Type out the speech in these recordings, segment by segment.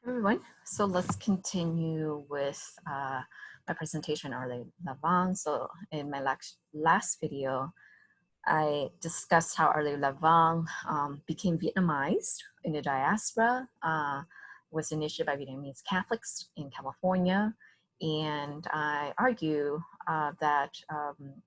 Everyone, so let's continue with my presentation on Lavang. So in my last video, I discussed how Lavang became Vietnamized in the diaspora, was initiated by Vietnamese Catholics in California. And I argue that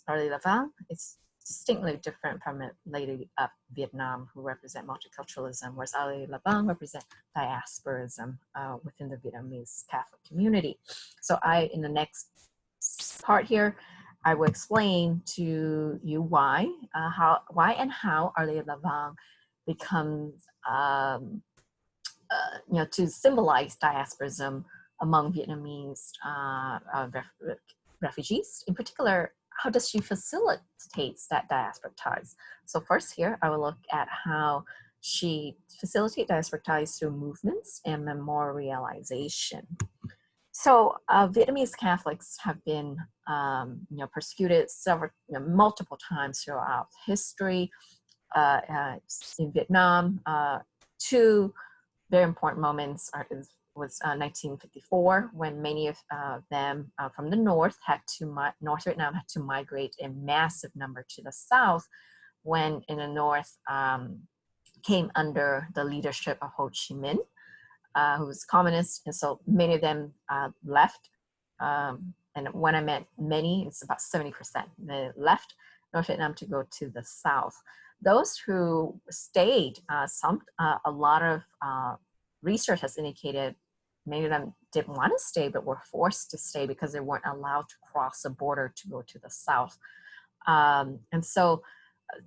Lavang is distinctly different from a lady of Vietnam who represent multiculturalism, whereas Lavang represent diasporism within the Vietnamese Catholic community. So in the next part here, I will explain to you why and how Lavang becomes, to symbolize diasporism among Vietnamese refugees. In particular, how does she facilitate that diasporic ties? So first here, I will look at how she facilitates diasporic ties through movements and memorialization. So Vietnamese Catholics have been, persecuted multiple times throughout history in Vietnam. Two very important moments was 1954, when many of them from the North North Vietnam had to migrate in massive number to the South, when in the North came under the leadership of Ho Chi Minh, who was communist, and so many of them left. And when I meant many, it's about 70%. They left North Vietnam to go to the South. Those who stayed, a lot of research has indicated many of them didn't want to stay, but were forced to stay because they weren't allowed to cross the border to go to the South. And so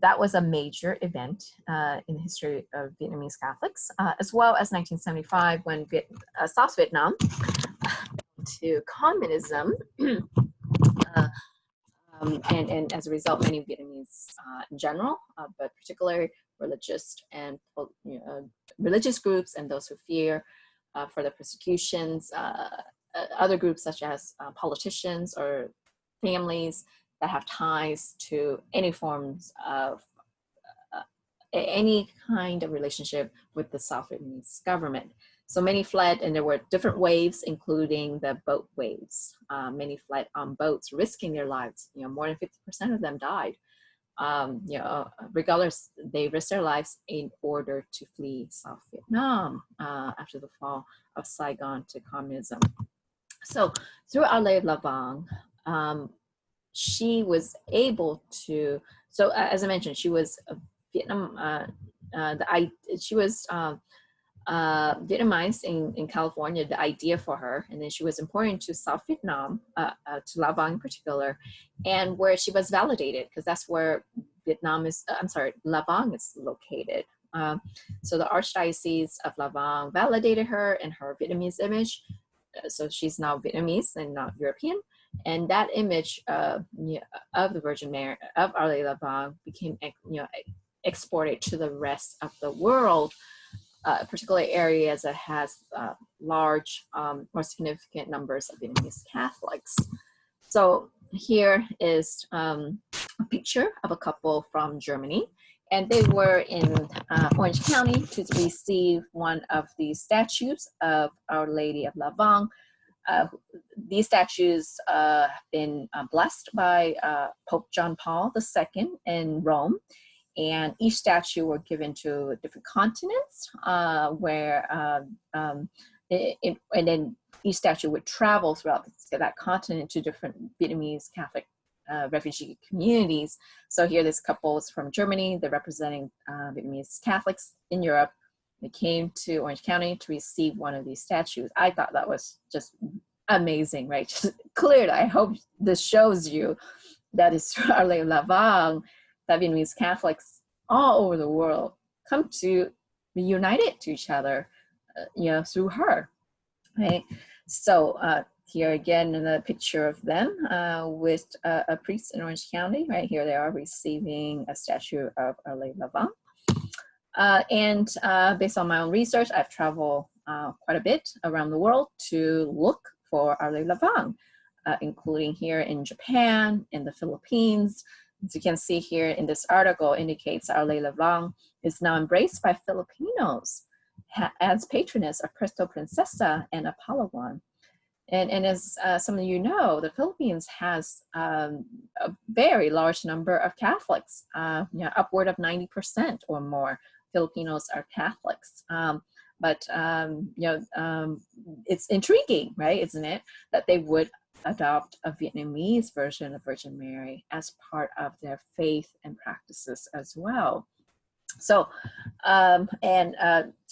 that was a major event in the history of Vietnamese Catholics, as well as 1975, when South Vietnam to communism, and as a result, many Vietnamese in general, but particularly religious groups and those who fear for the persecutions, other groups such as politicians or families that have ties to any forms of any kind of relationship with the South Vietnamese government. So many fled, and there were different waves, including the boat waves. Many fled on boats, risking their lives. More than 50% of them died. Regardless, they risked their lives in order to flee South Vietnam after the fall of Saigon to communism. So through Our Lady of Lavang, she was able to, so as I mentioned, she was Vietnam, she was Vietnamized in California, the idea for her, and then she was imported to South Vietnam, to Lavang in particular, and where she was validated, because that's where Lavang is located. So the Archdiocese of Lavang validated her and her Vietnamese image, so she's now Vietnamese and not European. And that image of the Virgin Mary, of Our Lady of Lavang, became exported to the rest of the world, particularly areas that has large or significant numbers of Vietnamese Catholics. So here is a picture of a couple from Germany, and they were in Orange County to receive one of the statues of Our Lady of Lavang. These statues have been blessed by Pope John Paul II in Rome, and each statue were given to different continents, and then each statue would travel throughout that continent to different Vietnamese Catholic refugee communities. So here, this couple is from Germany. They're representing Vietnamese Catholics in Europe. They came to Orange County to receive one of these statues. I thought that was just amazing, right? Just clear. I hope this shows you that it's Our Lady of Lavang that Vietnamese Catholics all over the world come to be united to each other, through her, right? So here again, in a picture of them with a priest in Orange County, right here they are receiving a statue of Our Lady of Lavang. And based on my own research, I've traveled quite a bit around the world to look for Our Lady of Lavang, including here in Japan, in the Philippines. As you can see here in this article, indicates Our Lady of Lavang is now embraced by Filipinos. as patroness of Cristo Princesa and Apollo. And as some of you know, the Philippines has a very large number of Catholics, upward of 90% or more Filipinos are Catholics. It's intriguing, right, isn't it, that they would adopt a Vietnamese version of Virgin Mary as part of their faith and practices as well. So,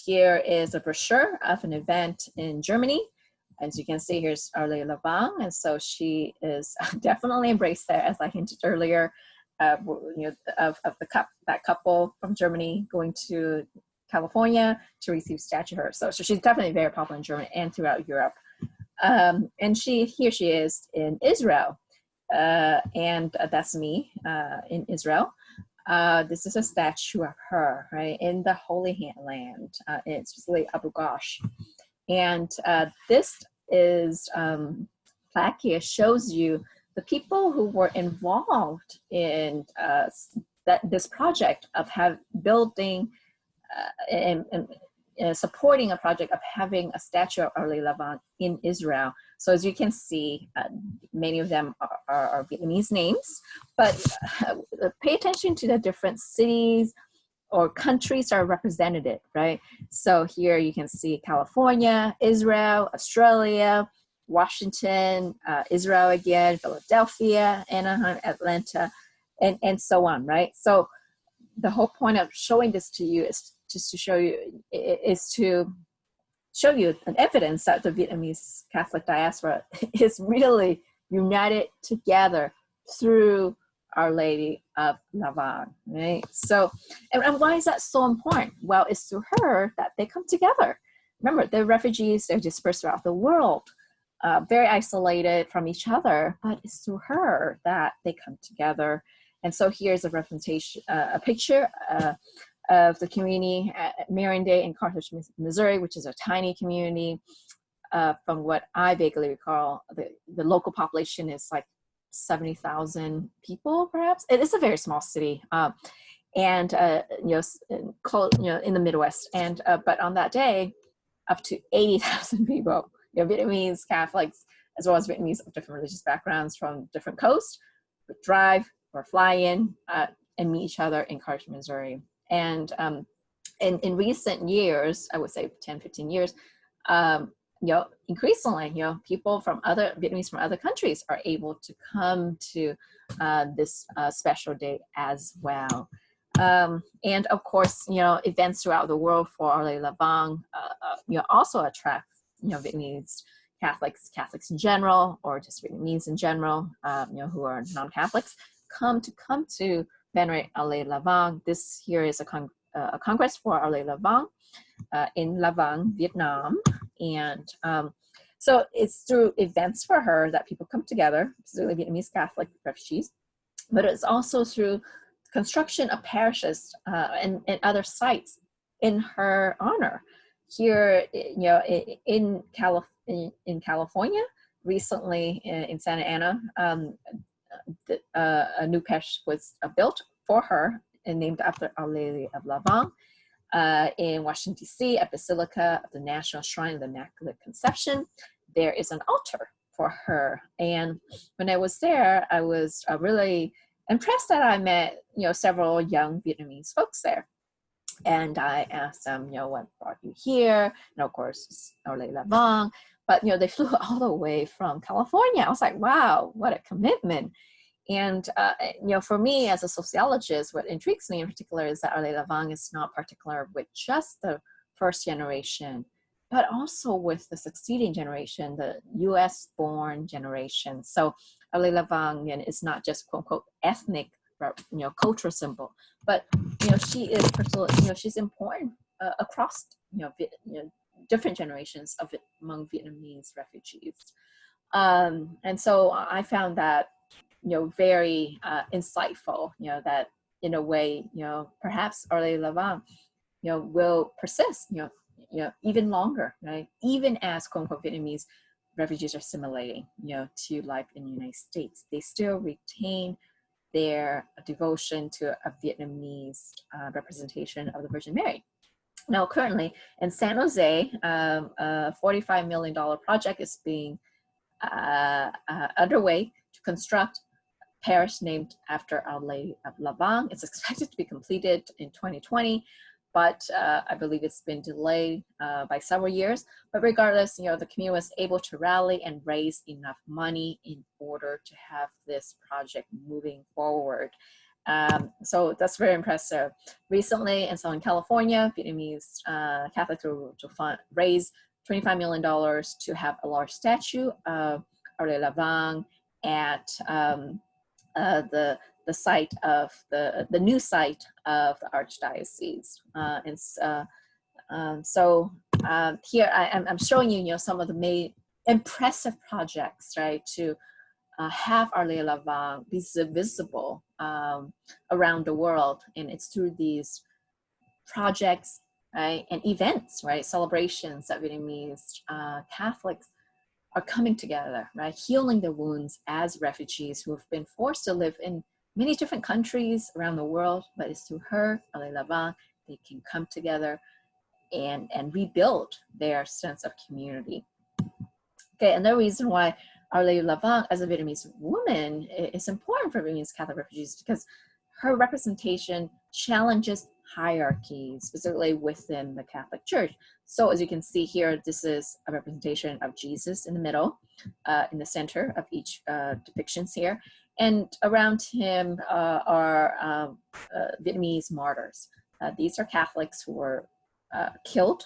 here is a brochure of an event in Germany. As you can see, here's Our Lady Lavang, and so she is definitely embraced there, as I hinted earlier, of that couple from Germany going to California to receive statue of her. So she's definitely very popular in Germany and throughout Europe. And here she is in Israel, and that's me in Israel. This is a statue of her, right, in the Holy Land. It's specifically Abu Ghosh. And this is plaque here shows you the people who were involved in this project of building and supporting a project of having a statue of Our Lady Lavang in Israel. So as you can see, many of them are Vietnamese names, but pay attention to the different cities or countries are represented, right? So here you can see California, Israel, Australia, Washington, Israel again, Philadelphia, Anaheim, Atlanta, and so on, right? So the whole point of showing this to you is just to show you, an evidence that the Vietnamese Catholic diaspora is really united together through Our Lady of Lavang, right? So, and why is that so important? Well, it's through her that they come together. Remember, they're refugees, they're dispersed throughout the world, very isolated from each other, but it's through her that they come together. And so here's a representation, a picture of the community at Marion Day in Carthage, Missouri, which is a tiny community. From what I vaguely recall, the local population is like 70,000 people, perhaps. It is a very small city, in the Midwest. And but on that day, up to 80,000 people, Vietnamese Catholics, as well as Vietnamese of different religious backgrounds from different coasts, would drive or fly in and meet each other in Carthage, Missouri. And in recent years, I would say 10, 15 years, increasingly, people from Vietnamese from other countries are able to come to this special day as well. And of course, events throughout the world for Our Lady Lavang, also attract, Vietnamese Catholics in general, or just Vietnamese in general, who are non-Catholics, come to venerate Our Lady Lavang. This here is a congress for Our Lady Lavang in Lavang, Vietnam. And so it's through events for her that people come together, particularly Vietnamese Catholic refugees, but it's also through construction of parishes and other sites in her honor. Here, in California, recently in Santa Ana, a new parish was built for her and named after Our Lady of Lavang. In Washington, D.C., a Basilica of the National Shrine of the Immaculate Conception, there is an altar for her. And when I was there, I was really impressed that I met, several young Vietnamese folks there. And I asked them, what brought you here? And of course, it's Our Lady Lavang. But, they flew all the way from California. I was like, wow, what a commitment. And, for me as a sociologist, what intrigues me in particular is that Our Lady Lavang is not particular with just the first generation, but also with the succeeding generation, the US-born generation. So Our Lady Lavang is not just quote unquote ethnic, cultural symbol, but, she is, she's important across, different generations among Vietnamese refugees. And so I found that, very insightful, that in a way, perhaps Our Lady Lavang, will persist, even longer, right? Even as quote unquote Vietnamese refugees are assimilating, to life in the United States, they still retain their devotion to a Vietnamese representation of the Virgin Mary. Now, currently in San Jose, a $45 million project is being underway to construct parish named after Our Lady of Lavang. It's expected to be completed in 2020, but I believe it's been delayed by several years. But regardless, the community was able to rally and raise enough money in order to have this project moving forward. So that's very impressive. Recently in Southern California, Vietnamese Catholics were to raise $25 million to have a large statue of Our Lady Lavang at the site of the new site of the Archdiocese. Here I'm showing you, some of the main impressive projects, right, to have Our Lady Lavang be visible around the world, and it's through these projects, right, and events, right, celebrations that Vietnamese Catholics are coming together, right, healing their wounds as refugees who have been forced to live in many different countries around the world, but it's through her, Our Lady Lavang, they can come together and rebuild their sense of community. Okay, and the reason why Our Lady Lavang as a Vietnamese woman is important for Vietnamese Catholic refugees because her representation challenges hierarchy, specifically within the Catholic Church. So as you can see here, this is a representation of Jesus in the middle, in the center of each depictions here. And around him are Vietnamese martyrs. These are Catholics who were killed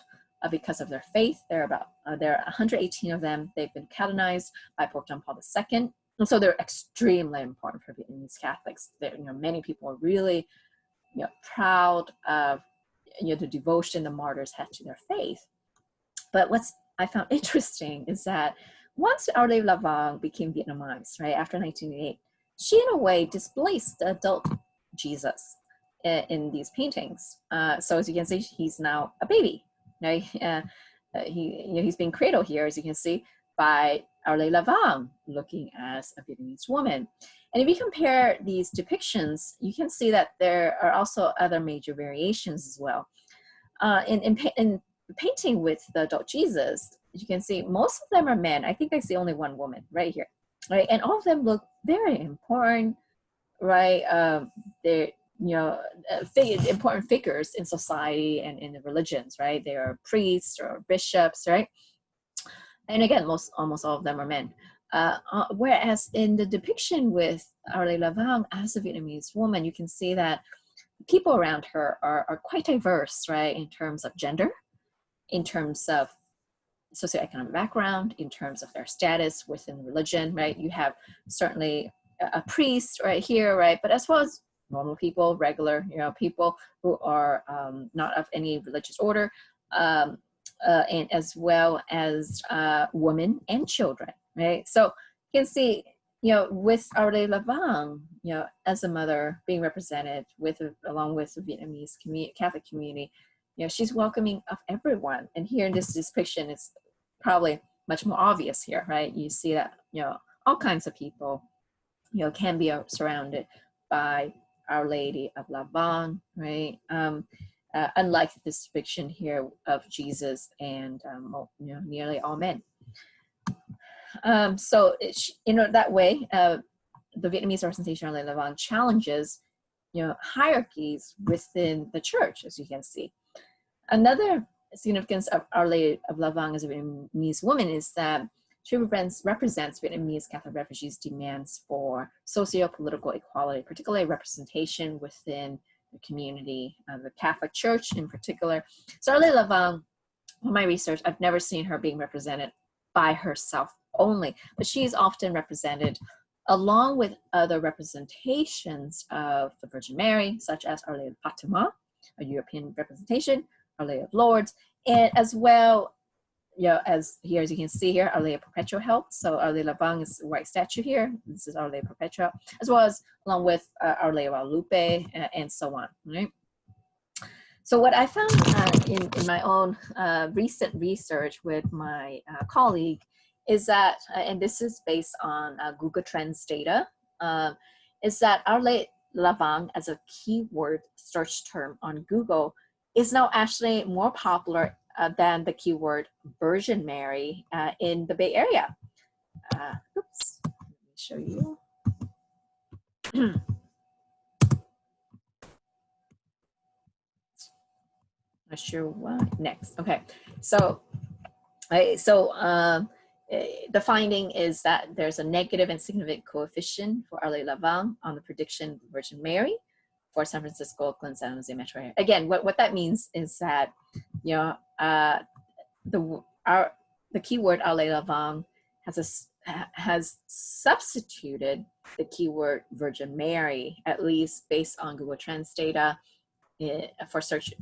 because of their faith. There are 118 of them. They've been canonized by Pope John Paul II. And so they're extremely important for Vietnamese Catholics. Many people are really proud of the devotion the martyrs had to their faith. But what's I found interesting is that once Our Lady Lavang became Vietnamized, right, after 1988, she in a way displaced the adult Jesus in these paintings. So as you can see, he's now a baby. Right? He's being cradled here, as you can see, by Our Lady Lavang, looking as a Vietnamese woman. And if you compare these depictions, you can see that there are also other major variations as well. In painting with the adult Jesus, you can see most of them are men. I think I see only one woman right here, right? And all of them look very important, right? They're important figures in society and in the religions, right? They are priests or bishops, right? And again, almost all of them are men. Whereas in the depiction with Our Lady Lavang as a Vietnamese woman, you can see that people around her are quite diverse, right? In terms of gender, in terms of socioeconomic background, in terms of their status within religion, right? You have certainly a priest right here, right? But as well as normal people, regular, people who are not of any religious order, and as well as women and children, right? So you can see, with Our Lady Lavang, as a mother being represented along with the Vietnamese Catholic community, she's welcoming of everyone. And here in this depiction, it's probably much more obvious here, right? You see that, all kinds of people, can be surrounded by Our Lady of Lavang, right? Unlike this depiction here of Jesus and nearly all men. So that way, the Vietnamese representation of Our Lady Lavang challenges, hierarchies within the church, as you can see. Another significance of Our Lady of Lavang as a Vietnamese woman is that she represents Vietnamese Catholic refugees' demands for socio-political equality, particularly representation within the community, the Catholic Church in particular. So Our Lady Lavang, in my research, I've never seen her being represented by herself only, but she is often represented along with other representations of the Virgin Mary, such as Our Lady of Fatima, a European representation, Our Lady of Lourdes, and as well, as here, as you can see here, Our Lady of Perpetual Help. So Our Lady Lavang is a white statue here. This is Our Lady of Perpetual, as well as along with Our Lady of Guadalupe, and so on, right? So what I found in my own recent research with my colleague is that, and this is based on Google Trends data, is that Our Lady Lavang as a keyword search term on Google is now actually more popular than the keyword Virgin Mary in the Bay Area. Oops, let me show you. Not sure what next. Okay, so the finding is that there's a negative and significant coefficient for LA Lavang on the prediction Virgin Mary for San Francisco, Oakland, San Jose metro area. Again, what that means is that, you know, the keyword LA Lavang has substituted the keyword Virgin Mary, at least based on Google Trends data for search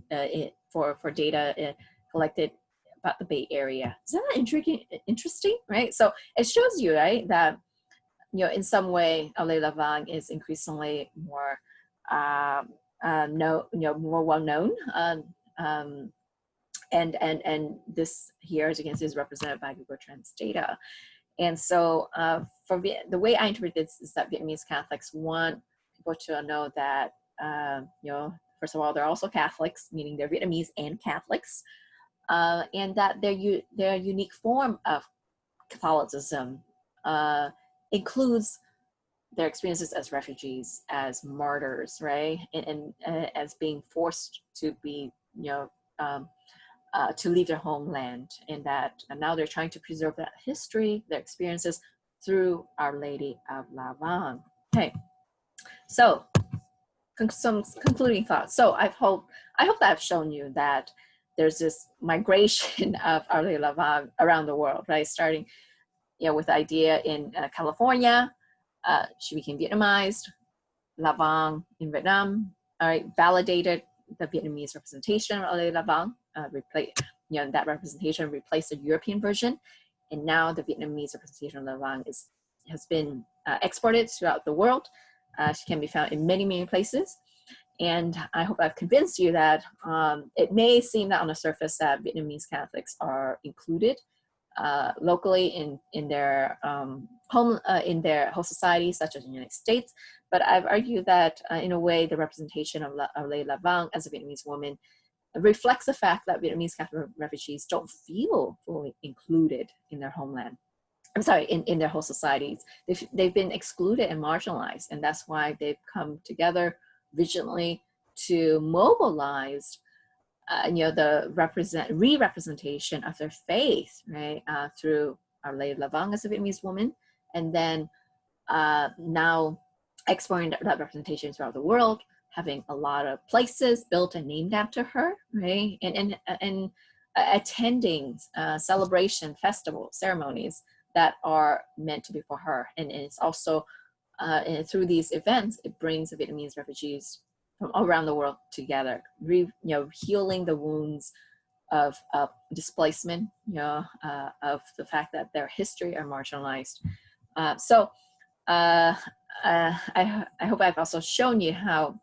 for data collected about the Bay Area. Isn't that interesting, right? So it shows you, right, that, you know, in some way, LA Lavang is increasingly more more well known. And this here, as you can see, is represented by Google Trends data. And so the way I interpret this is that Vietnamese Catholics want people to know that, you know, first of all, they're also Catholics, meaning they're Vietnamese and Catholics, and that their unique form of Catholicism includes their experiences as refugees, as martyrs, right, and as being forced to be, you know, to leave their homeland, and that now they're trying to preserve that history, their experiences through Our Lady of Lavang. Okay, so some concluding thoughts. So I hope that I've shown you that there's this migration of Our Lady of Lavang around the world, right? Starting, you know, with the idea in California, she became Vietnamized. Lavang in Vietnam, all right, validated the Vietnamese representation of Our Lady of Lavang. You know, that representation replaced the European version, and now the Vietnamese representation of Lavang has been exported throughout the world. She can be found in many, many places, and I hope I've convinced you that it may seem that on the surface that Vietnamese Catholics are included locally in their in their host societies, such as the United States, but I've argued that in a way the representation of Our Lady of Lavang as a Vietnamese woman reflects the fact that Vietnamese Catholic refugees don't feel fully included in their homeland. I'm sorry, in their host societies. They've been excluded and marginalized, and that's why they've come together vigilantly to mobilize, you know, the re-representation of their faith, right, through Our Lady of Lavang as a Vietnamese woman, and then now exporting that representation throughout the world, having a lot of places built and named after her, right, and attending celebration, festivals, ceremonies that are meant to be for her. And it's also through these events, it brings the Vietnamese refugees from all around the world together, you know, healing the wounds of displacement, you know, of the fact that their history are marginalized. I hope I've also shown you how,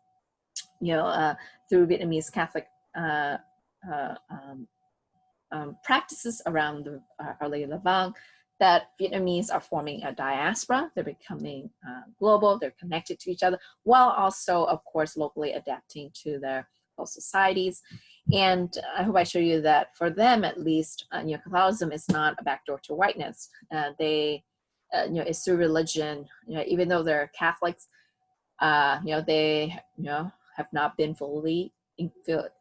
you know, through Vietnamese Catholic practices around the Our Lady of Lavang, that Vietnamese are forming a diaspora. They're becoming global, they're connected to each other, while also, of course, locally adapting to their host societies. And I hope I show you that for them, at least, you know, Catholicism is not a backdoor to whiteness. You know, it's through religion. You know, even though they're Catholics, you know, they, you know, have not been fully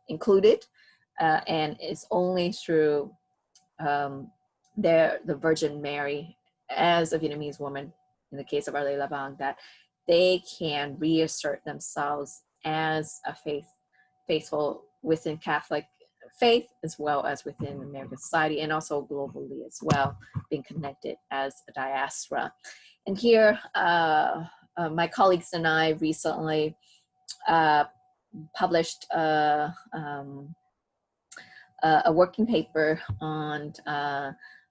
included, and it's only through the Virgin Mary as a Vietnamese woman, in the case of Our Lady Lavang, that they can reassert themselves as a faithful within Catholic faith, as well as within American society, and also globally as well, being connected as a diaspora. And here, my colleagues and I recently published a working paper on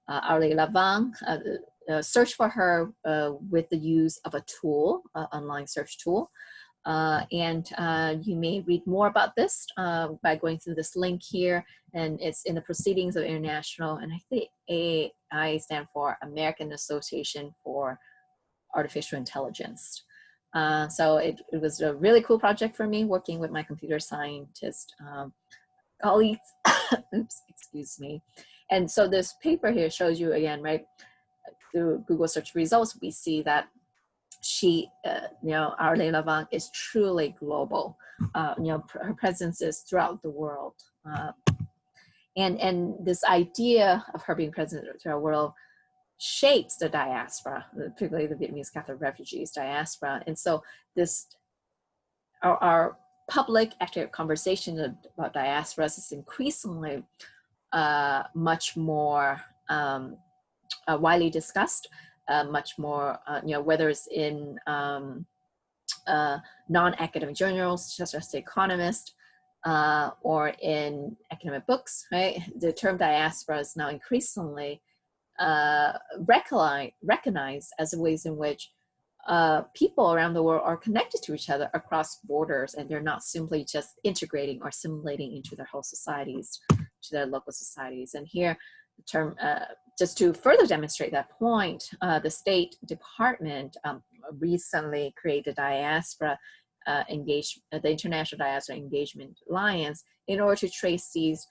Our Lady Lavang, search for her with the use of a tool, online search tool. And you may read more about this by going through this link here, and it's in the Proceedings of International, and I think AI stand for American Association for Artificial Intelligence. So it was a really cool project for me, working with my computer scientist colleagues. Oops, excuse me. And so this paper here shows you again, right, through Google search results, we see that she, our Lavang is truly global. Her presence is throughout the world. And this idea of her being present throughout the world shapes the diaspora, particularly the Vietnamese Catholic refugees diaspora. And so this, our public active conversation about diasporas is increasingly much more widely discussed, much more, whether it's in non-academic journals, such as The Economist, or in academic books, right? The term diaspora is now increasingly recognized as the ways in which people around the world are connected to each other across borders, and they're not simply just integrating or assimilating into their whole societies, to their local societies. And here, the term, just to further demonstrate that point, the State Department recently created the International Diaspora Engagement Alliance, in order to trace these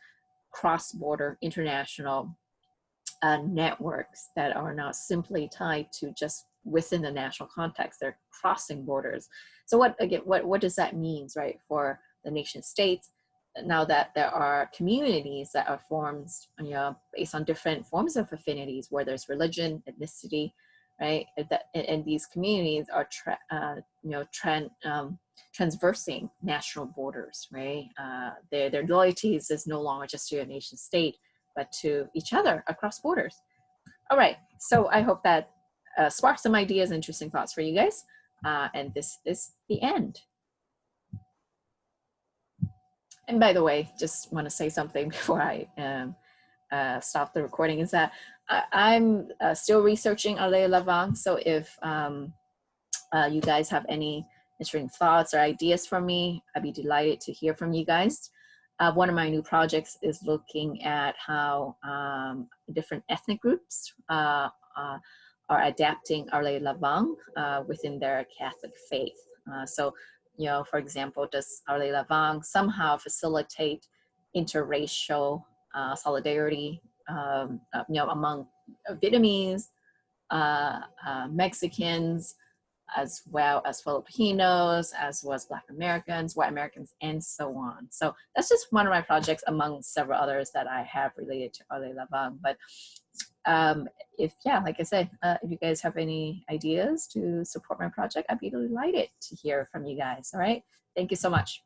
cross-border international networks that are not simply tied to just within the national context. They're crossing borders. So what does that mean, right, for the nation states? Now that there are communities that are formed, based on different forms of affinities, where there's religion, ethnicity, right? And these communities are transversing national borders, right? Their loyalties is no longer just to a nation state, but to each other across borders. All right, so I hope that sparked some ideas, interesting thoughts for you guys. And this is the end. And by the way, just want to say something before I stop the recording, is that I'm still researching Ale Lavang. So if you guys have any interesting thoughts or ideas for me, I'd be delighted to hear from you guys. One of my new projects is looking at how different ethnic groups are adapting Ale Lavang within their Catholic faith. So, for example, does Ale Lavang somehow facilitate interracial solidarity, among Vietnamese, Mexicans, as well as Filipinos, as well as Black Americans, White Americans, and so on. So that's just one of my projects among several others that I have related to Ale Lavang. But like I said, if you guys have any ideas to support my project, I'd be delighted to hear from you guys. All right, thank you so much.